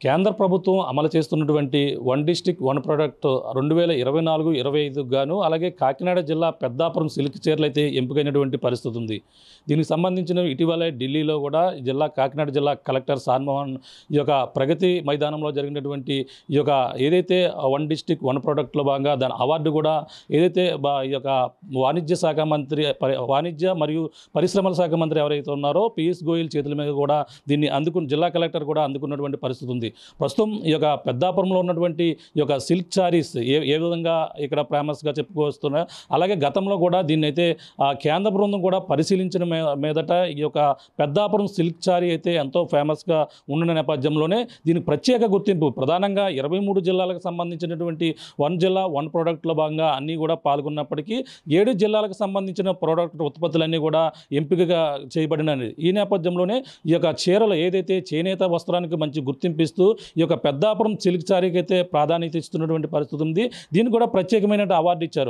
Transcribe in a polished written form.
కేంద్ర ప్రభుత్వం అమలు చేస్తున్నటువంటి వన్ డిస్ట్రిక్ట్ వన్ ప్రోడక్ట్ 2024-25 గాను అలాగే కాకినాడ జిల్లా పెద్దాపురం సిల్క్ చీరలు అయితే ఎంపికైనటువంటి పరిస్థితి ఉంది. దీనికి సంబంధించిన ఇటీవలే ఢిల్లీలో కూడా కాకినాడ జిల్లా కలెక్టర్ సాన్మోహన్ ఈ యొక్క ప్రగతి మైదానంలో జరిగినటువంటి ఈ యొక్క ఏదైతే వన్ డిస్ట్రిక్ట్ వన్ ప్రోడక్ట్లో భాగంగా దాని అవార్డు కూడా ఏదైతే ఈ యొక్క వాణిజ్య మరియు పరిశ్రమల శాఖ మంత్రి ఎవరైతే ఉన్నారో పీయూష్ గోయల్ చేతుల మీద కూడా దీన్ని జిల్లా కలెక్టర్ కూడా అందుకున్నటువంటి పరిస్థితి ఉంది. ప్రస్తుతం ఈ యొక్క పెద్దాపురంలో ఉన్నటువంటి ఈ యొక్క సిల్క్ శారీస్ ఏ విధంగా ఇక్కడ ఫేమస్గా చెప్పుకొస్తున్నా, అలాగే గతంలో కూడా దీన్ని అయితే కేంద్ర బృందం కూడా పరిశీలించిన మీదట ఈ యొక్క పెద్దాపురం సిల్క్ శారీ అయితే ఎంతో ఫేమస్గా ఉన్న నేపథ్యంలోనే దీనికి ప్రత్యేక గుర్తింపు ప్రధానంగా 23 జిల్లాలకు సంబంధించినటువంటి వన్ జిల్లా వన్ ప్రోడక్ట్లో భాగంగా అన్నీ కూడా పాల్గొన్నప్పటికీ 7 జిల్లాలకు సంబంధించిన ప్రోడక్ట్ ఉత్పత్తులన్నీ కూడా ఎంపికగా చేయబడినది. ఈ నేపథ్యంలోనే ఈ యొక్క చీరలు ఏదైతే చేనేత వస్త్రానికి మంచి గుర్తింపు ఇస్తూ ఈ యొక్క పెద్దాపురం సిల్క్ శారీకి అయితే ప్రాధాన్యత ఇస్తున్నటువంటి పరిస్థితి ఉంది. దీనికి కూడా ప్రత్యేకమైన అవార్డు ఇచ్చారు.